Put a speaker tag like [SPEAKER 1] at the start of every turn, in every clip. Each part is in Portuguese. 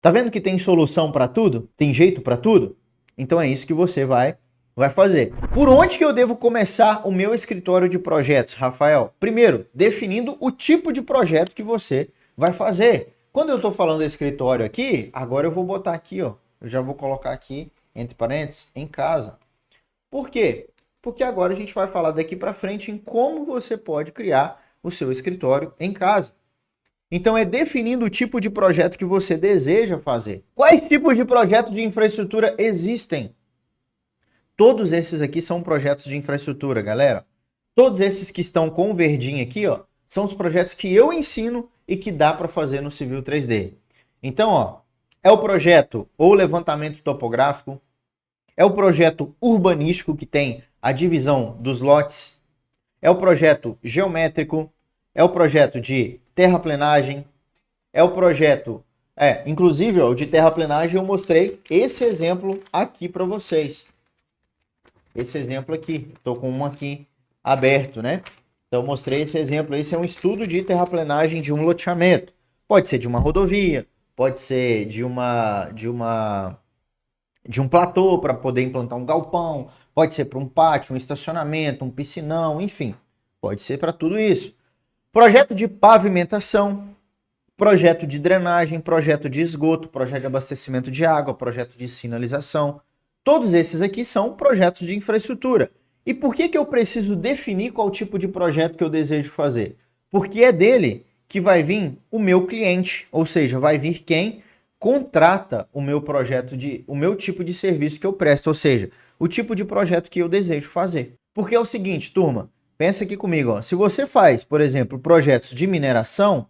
[SPEAKER 1] Tá vendo que tem solução para tudo? Tem jeito para tudo? Então é isso que você vai fazer. Por onde que eu devo começar o meu escritório de projetos, Rafael? Primeiro, definindo o tipo de projeto que você vai fazer. Quando eu estou falando de escritório aqui, agora eu vou botar aqui, ó. Eu já vou colocar aqui, entre parênteses, em casa. Por quê? Porque agora a gente vai falar daqui para frente em como você pode criar o seu escritório em casa. Então é definindo o tipo de projeto que você deseja fazer. Quais tipos de projetos de infraestrutura existem? Todos esses aqui são projetos de infraestrutura, galera. Todos esses que estão com o verdinho aqui, ó, são os projetos que eu ensino e que dá para fazer no Civil 3D. Então, ó, é o projeto ou levantamento topográfico, é o projeto urbanístico que tem a divisão dos lotes, é o projeto geométrico, é o projeto de terraplenagem, é o projeto... inclusive, ó, o de terraplenagem eu mostrei esse exemplo aqui para vocês. Esse exemplo aqui, estou com um aqui aberto, né? Então eu mostrei esse exemplo. Esse é um estudo de terraplenagem de um loteamento. Pode ser de uma rodovia, pode ser de um platô para poder implantar um galpão, pode ser para um pátio, um estacionamento, um piscinão, enfim. Pode ser para tudo isso. Projeto de pavimentação, projeto de drenagem, projeto de esgoto, projeto de abastecimento de água, projeto de sinalização. Todos esses aqui são projetos de infraestrutura. E por que eu preciso definir qual tipo de projeto que eu desejo fazer? Porque é dele que vai vir o meu cliente, ou seja, vai vir quem contrata o meu projeto, o meu tipo de serviço que eu presto, ou seja, o tipo de projeto que eu desejo fazer. Porque é o seguinte, turma, pensa aqui comigo, ó, se você faz, por exemplo, projetos de mineração,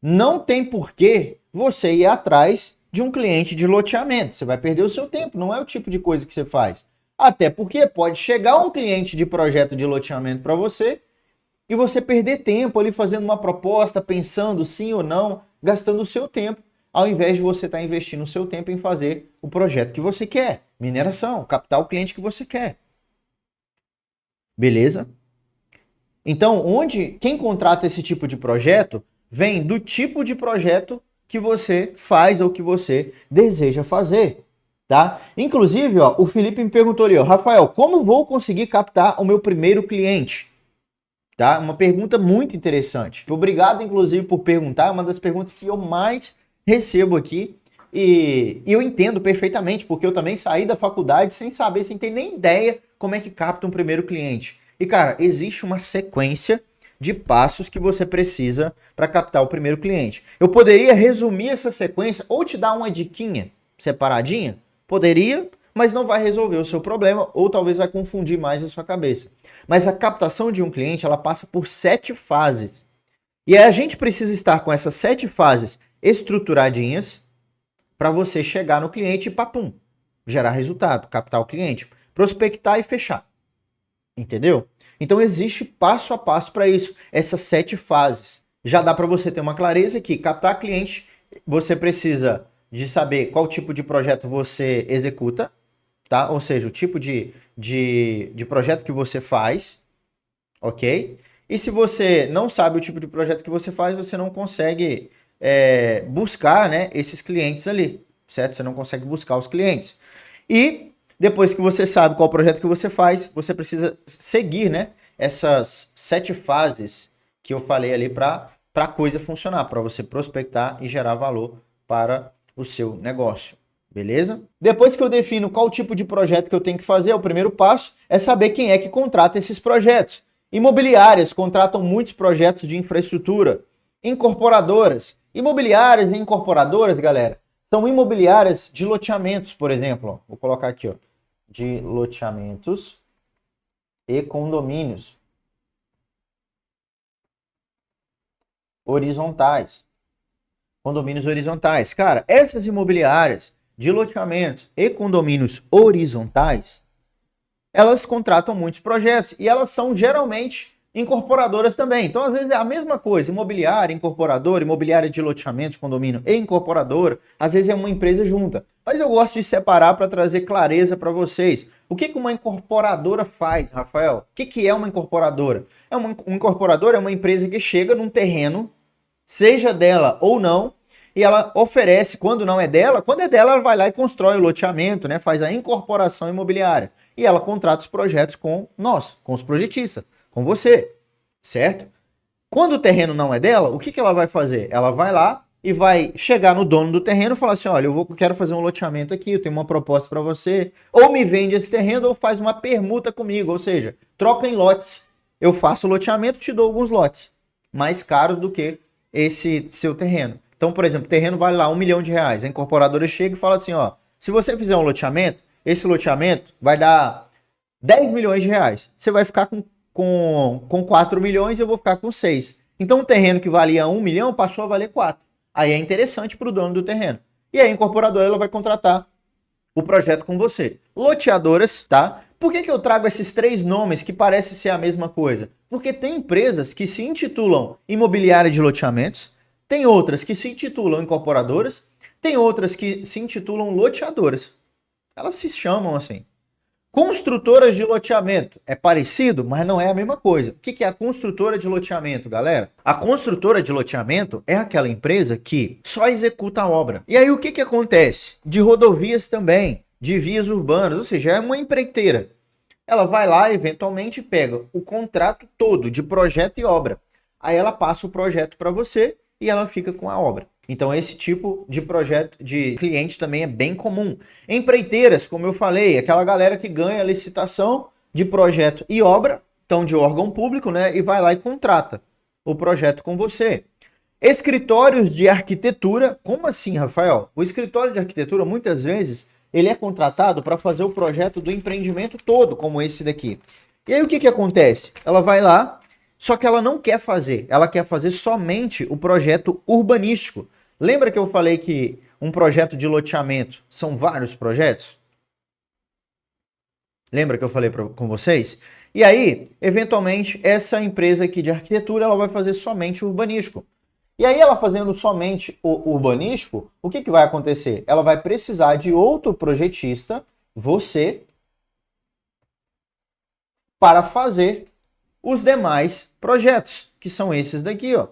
[SPEAKER 1] não tem porquê você ir atrás de um cliente de loteamento. Você vai perder o seu tempo, não é o tipo de coisa que você faz. Até porque pode chegar um cliente de projeto de loteamento para você e você perder tempo ali fazendo uma proposta, pensando sim ou não, gastando o seu tempo, ao invés de você estar investindo o seu tempo em fazer o projeto que você quer, mineração, captar o cliente que você quer. Beleza? Então, quem contrata esse tipo de projeto vem do tipo de projeto que você faz ou que você deseja fazer, tá? Inclusive, ó, o Felipe me perguntou ali, ó, Rafael, como vou conseguir captar o meu primeiro cliente? Tá? Uma pergunta muito interessante. Obrigado, inclusive, por perguntar. É uma das perguntas que eu mais recebo aqui. E eu entendo perfeitamente, porque eu também saí da faculdade sem saber, sem ter nem ideia como é que capta um primeiro cliente. E, cara, existe uma sequência de passos que você precisa para captar o primeiro cliente. Eu poderia resumir essa sequência ou te dar uma diquinha separadinha? Poderia, mas não vai resolver o seu problema ou talvez vai confundir mais a sua cabeça. Mas a captação de um cliente, ela passa por 7 fases. E aí a gente precisa estar com essas 7 fases estruturadinhas para você chegar no cliente e papum, gerar resultado, captar o cliente, prospectar e fechar. Entendeu? Então existe passo a passo para isso, essas 7 fases. Já dá para você ter uma clareza que captar cliente, você precisa de saber qual tipo de projeto você executa, tá? Ou seja, o tipo de projeto que você faz, ok? E se você não sabe o tipo de projeto que você faz, você não consegue buscar, né, esses clientes ali, certo? Você não consegue buscar os clientes. E depois que você sabe qual projeto que você faz, você precisa seguir, né, essas 7 fases que eu falei ali para a coisa funcionar, para você prospectar e gerar valor para o seu negócio. Beleza? Depois que eu defino qual tipo de projeto que eu tenho que fazer, o primeiro passo é saber quem é que contrata esses projetos. Imobiliárias contratam muitos projetos de infraestrutura. Incorporadoras. Imobiliárias e incorporadoras, galera, são imobiliárias de loteamentos, por exemplo. Ó. Vou colocar aqui, ó, de loteamentos e condomínios horizontais. Condomínios horizontais. Cara, essas imobiliárias de loteamentos e condomínios horizontais, elas contratam muitos projetos e elas são geralmente incorporadoras também. Então, às vezes é a mesma coisa, imobiliária, incorporadora, imobiliária de loteamento, de condomínio e incorporadora, às vezes é uma empresa junta. Mas eu gosto de separar para trazer clareza para vocês. O que uma incorporadora faz, Rafael? O que é uma incorporadora? Uma incorporadora é uma empresa que chega num terreno, seja dela ou não, e ela oferece, quando não é dela, quando é dela, ela vai lá e constrói o loteamento, né? Faz a incorporação imobiliária. E ela contrata os projetos com nós, com os projetistas, com você, certo? Quando o terreno não é dela, o que ela vai fazer? Ela vai lá e vai chegar no dono do terreno e falar assim, olha, quero fazer um loteamento aqui, eu tenho uma proposta para você, ou me vende esse terreno ou faz uma permuta comigo, ou seja, troca em lotes. Eu faço o loteamento, te dou alguns lotes mais caros do que esse seu terreno. Então, por exemplo, o terreno vale lá R$1 milhão. A incorporadora chega e fala assim, ó, se você fizer um loteamento, esse loteamento vai dar R$10 milhões. Você vai ficar com 4 milhões e eu vou ficar com 6. Então, o terreno que valia 1 milhão passou a valer 4. Aí é interessante para o dono do terreno. E aí a incorporadora ela vai contratar o projeto com você. Loteadoras, tá? Por que eu trago esses 3 nomes que parecem ser a mesma coisa? Porque tem empresas que se intitulam imobiliária de loteamentos, tem outras que se intitulam incorporadoras, tem outras que se intitulam loteadoras. Elas se chamam assim. Construtoras de loteamento. É parecido, mas não é a mesma coisa. O que é a construtora de loteamento, galera? A construtora de loteamento é aquela empresa que só executa a obra. E aí o que acontece? De rodovias também, de vias urbanas, ou seja, é uma empreiteira. Ela vai lá, eventualmente, pega o contrato todo de projeto e obra. Aí ela passa o projeto para você e ela fica com a obra. Então esse tipo de projeto de cliente também é bem comum. Empreiteiras, como eu falei, aquela galera que ganha licitação de projeto e obra, então de órgão público, né, e vai lá e contrata o projeto com você. Escritórios de arquitetura, como assim, Rafael? O escritório de arquitetura, muitas vezes, ele é contratado para fazer o projeto do empreendimento todo, como esse daqui. E aí o que acontece? Ela vai lá, só que ela não quer fazer, ela quer fazer somente o projeto urbanístico. Lembra que eu falei que um projeto de loteamento são vários projetos? Lembra que eu falei com vocês? E aí, eventualmente, essa empresa aqui de arquitetura ela vai fazer somente o urbanístico. E aí, ela fazendo somente o urbanístico, o que vai acontecer? Ela vai precisar de outro projetista, você, para fazer os demais projetos, que são esses daqui, ó.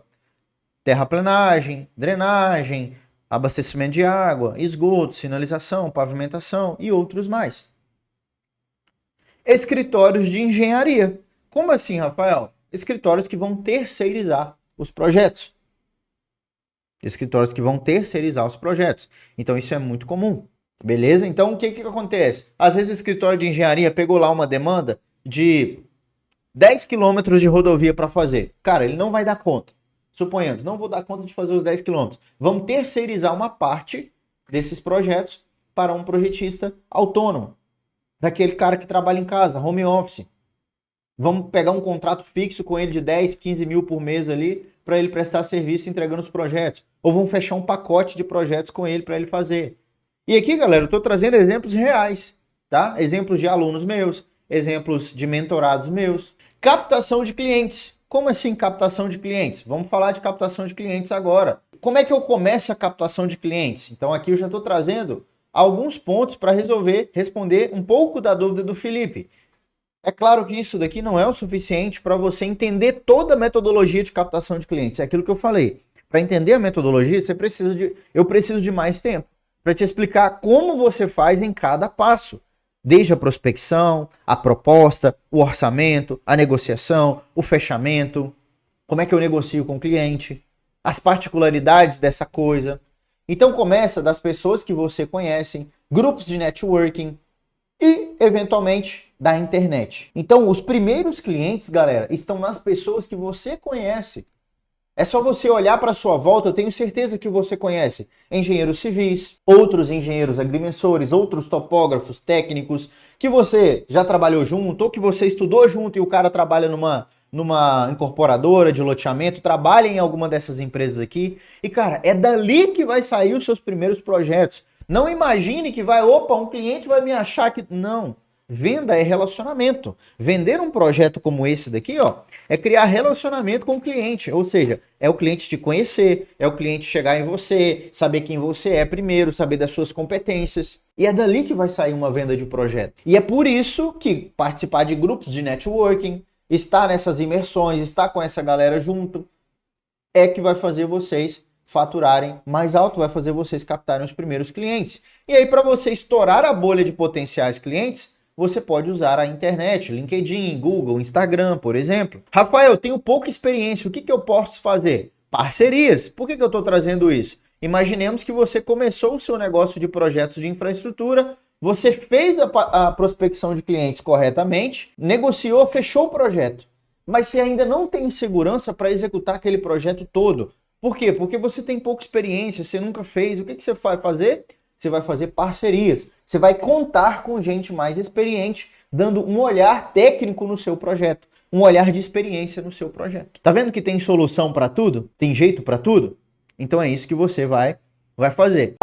[SPEAKER 1] Terraplenagem, drenagem, abastecimento de água, esgoto, sinalização, pavimentação e outros mais. Escritórios de engenharia. Como assim, Rafael? Escritórios que vão terceirizar os projetos. Escritórios que vão terceirizar os projetos. Então isso é muito comum. Beleza? Então o que acontece? Às vezes o escritório de engenharia pegou lá uma demanda de 10 quilômetros de rodovia para fazer. Cara, ele não vai dar conta. Suponhamos, não vou dar conta de fazer os 10 quilômetros. Vamos terceirizar uma parte desses projetos para um projetista autônomo. Daquele cara que trabalha em casa, home office. Vamos pegar um contrato fixo com ele de 10, 15 mil por mês ali, para ele prestar serviço entregando os projetos. Ou vamos fechar um pacote de projetos com ele para ele fazer. E aqui, galera, eu estou trazendo exemplos reais, tá? Exemplos de alunos meus, exemplos de mentorados meus. Captação de clientes. Como assim captação de clientes? Vamos falar de captação de clientes agora. Como é que eu começo a captação de clientes? Então aqui eu já estou trazendo alguns pontos para responder um pouco da dúvida do Felipe. É claro que isso daqui não é o suficiente para você entender toda a metodologia de captação de clientes. É aquilo que eu falei. Para entender a metodologia, eu preciso de mais tempo para te explicar como você faz em cada passo. Desde a prospecção, a proposta, o orçamento, a negociação, o fechamento, como é que eu negocio com o cliente, as particularidades dessa coisa. Então começa das pessoas que você conhece, grupos de networking e, eventualmente, da internet. Então os primeiros clientes, galera, estão nas pessoas que você conhece. É só você olhar para a sua volta, eu tenho certeza que você conhece engenheiros civis, outros engenheiros agrimensores, outros topógrafos técnicos, que você já trabalhou junto, ou que você estudou junto e o cara trabalha numa incorporadora de loteamento, trabalha em alguma dessas empresas aqui. E, cara, é dali que vai sair os seus primeiros projetos. Não imagine que um cliente vai me achar que... Não. Venda é relacionamento. Vender um projeto como esse daqui, ó, é criar relacionamento com o cliente. Ou seja, é o cliente te conhecer, é o cliente chegar em você, saber quem você é primeiro, saber das suas competências. E é dali que vai sair uma venda de projeto. E é por isso que participar de grupos de networking, estar nessas imersões, estar com essa galera junto, é que vai fazer vocês faturarem mais alto, vai fazer vocês captarem os primeiros clientes. E aí, para você estourar a bolha de potenciais clientes, você pode usar a internet, LinkedIn, Google, Instagram, por exemplo. Rafael, eu tenho pouca experiência, o que eu posso fazer? Parcerias. Por que eu estou trazendo isso? Imaginemos que você começou o seu negócio de projetos de infraestrutura, você fez a prospecção de clientes corretamente, negociou, fechou o projeto, mas você ainda não tem segurança para executar aquele projeto todo. Por quê? Porque você tem pouca experiência, você nunca fez. O que você vai fazer? Você vai fazer parcerias. Você vai contar com gente mais experiente, dando um olhar técnico no seu projeto, um olhar de experiência no seu projeto. Tá vendo que tem solução para tudo? Tem jeito para tudo? Então é isso que você vai fazer.